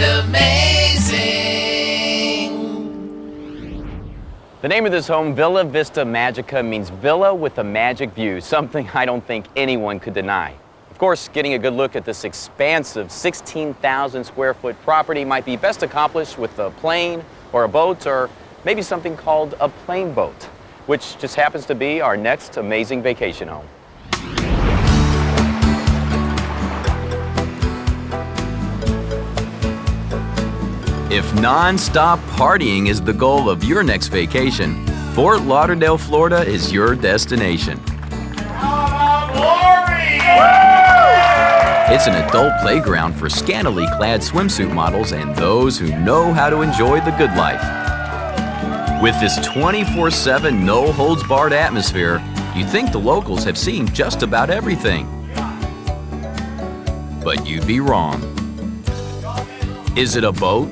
and amazing. The name of this home, Villa Vista Magica, means villa with a magic view, something I don't think anyone could deny. Of course, getting a good look at this expansive 16,000 square foot property might be best accomplished with a plane or a boat, or maybe something called a Planeboat, which just happens to be our next amazing vacation home. If non-stop partying is the goal of your next vacation, Fort Lauderdale, Florida is your destination. It's an adult playground for scantily clad swimsuit models and those who know how to enjoy the good life. With this 24/7 no-holds-barred atmosphere, you'd think the locals have seen just about everything. But you'd be wrong. Is it a boat?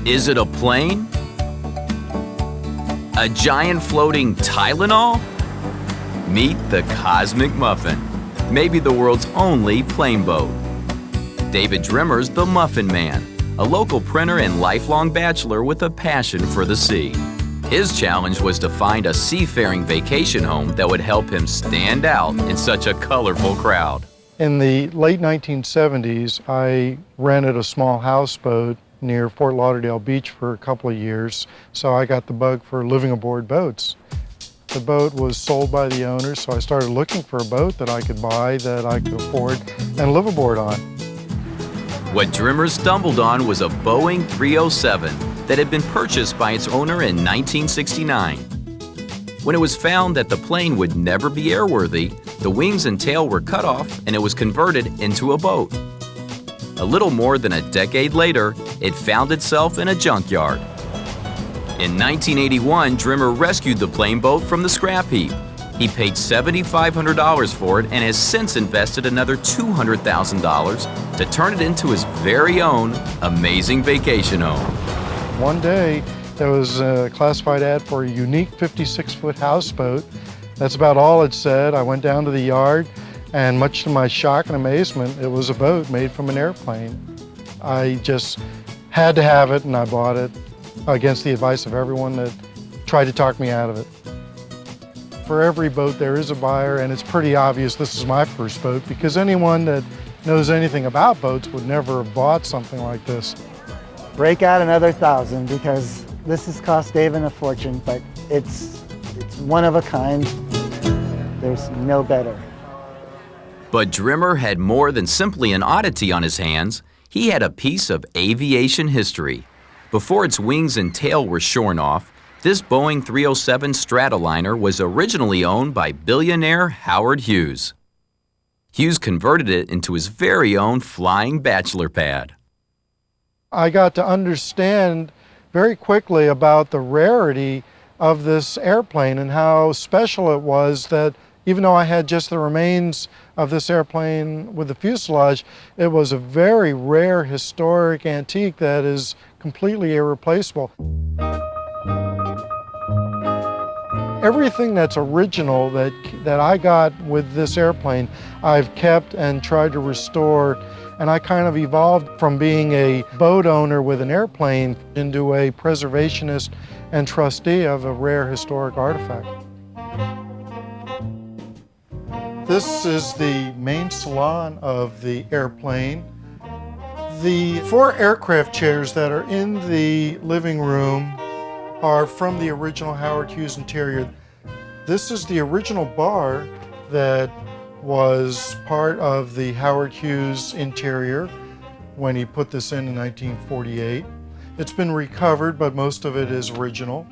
Is it a plane? A giant floating Tylenol? Meet the Cosmic Muffin, maybe the world's only plane boat. David Drimmer's the Muffin Man, a local printer and lifelong bachelor with a passion for the sea. His challenge was to find a seafaring vacation home that would help him stand out in such a colorful crowd. In the late 1970s, I rented a small houseboat near Fort Lauderdale Beach for a couple of years, so I got the bug for living aboard boats. The boat was sold by the owner, so I started looking for a boat that I could buy, that I could afford, and live aboard on. What Drimmer stumbled on was a Boeing 307 that had been purchased by its owner in 1969. When it was found that the plane would never be airworthy, the wings and tail were cut off and it was converted into a boat. A little more than a decade later, it found itself in a junkyard. In 1981, Drimmer rescued the plane boat from the scrap heap. He paid $7,500 for it and has since invested another $200,000 to turn it into his very own amazing vacation home. One day, there was a classified ad for a unique 56-foot houseboat. That's about all it said. I went down to the yard, and much to my shock and amazement, it was a boat made from an airplane. I just had to have it, and I bought it against the advice of everyone that tried to talk me out of it. For every boat, there is a buyer, and it's pretty obvious this is my first boat, because anyone that knows anything about boats would never have bought something like this. Break out another 1,000, because this has cost David a fortune, but it's one of a kind. There's no better. But Drimmer had more than simply an oddity on his hands. He had a piece of aviation history. Before its wings and tail were shorn off, this Boeing 307 Stratoliner was originally owned by billionaire Howard Hughes. Hughes converted it into his very own flying bachelor pad. I got to understand very quickly about the rarity of this airplane and how special it was that even though I had just the remains of this airplane with the fuselage, it was a very rare historic antique that is completely irreplaceable. Everything that's original that I got with this airplane, I've kept and tried to restore, and I kind of evolved from being a boat owner with an airplane into a preservationist and trustee of a rare historic artifact. This is the main salon of the airplane. The 4 aircraft chairs that are in the living room are from the original Howard Hughes interior. This is the original bar that was part of the Howard Hughes interior when he put this in 1948. It's been recovered, but most of it is original.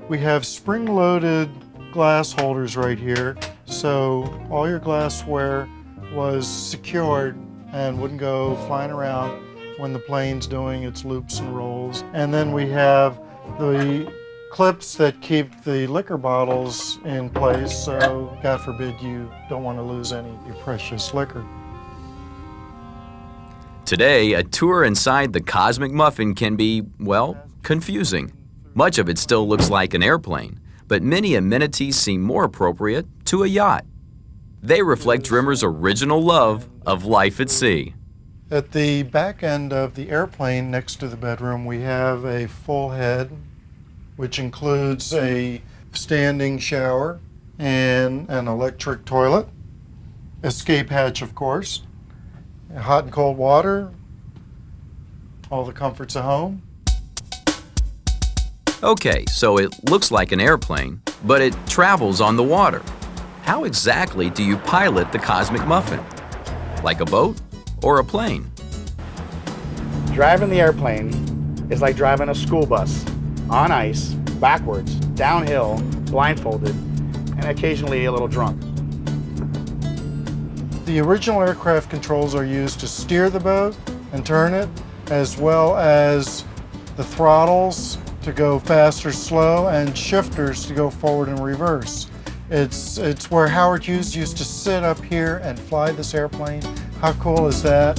We have spring-loaded glass holders right here, so all your glassware was secured and wouldn't go flying around when the plane's doing its loops and rolls. And then we have the clips that keep the liquor bottles in place, so God forbid you don't want to lose any of your precious liquor. Today, a tour inside the Cosmic Muffin can be, well, confusing. Much of it still looks like an airplane, but many amenities seem more appropriate to a yacht. They reflect Drimmer's original love of life at sea. At the back end of the airplane next to the bedroom, we have a full head, which includes a standing shower and an electric toilet, escape hatch, of course, hot and cold water, all the comforts of home. Okay, so it looks like an airplane, but it travels on the water. How exactly do you pilot the Cosmic Muffin? Like a boat or a plane? Driving the airplane is like driving a school bus on ice, backwards, downhill, blindfolded, and occasionally a little drunk. The original aircraft controls are used to steer the boat and turn it, as well as the throttles to go fast or slow and shifters to go forward and reverse. It's where Howard Hughes used to sit up here and fly this airplane. How cool is that?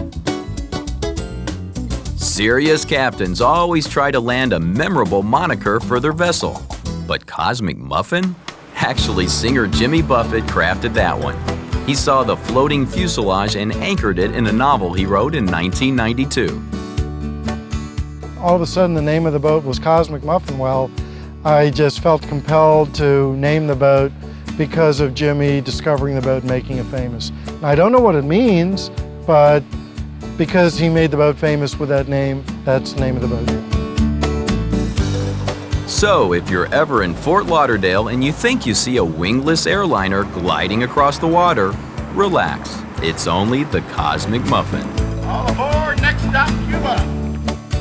Serious captains always try to land a memorable moniker for their vessel. But Cosmic Muffin? Actually, singer Jimmy Buffett crafted that one. He saw the floating fuselage and anchored it in a novel he wrote in 1992. All of a sudden the name of the boat was Cosmic Muffin. Well, I just felt compelled to name the boat because of Jimmy discovering the boat and making it famous. Now, I don't know what it means, but because he made the boat famous with that name, that's the name of the boat. So, if you're ever in Fort Lauderdale and you think you see a wingless airliner gliding across the water, relax. It's only the Cosmic Muffin. All aboard, next stop, Cuba.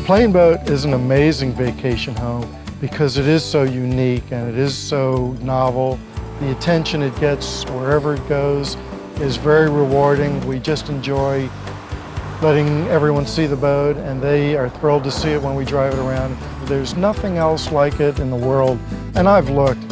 Planeboat is an amazing vacation home because it is so unique and it is so novel. The attention it gets wherever it goes is very rewarding. We just enjoy letting everyone see the boat, and they are thrilled to see it when we drive it around. There's nothing else like it in the world, and I've looked.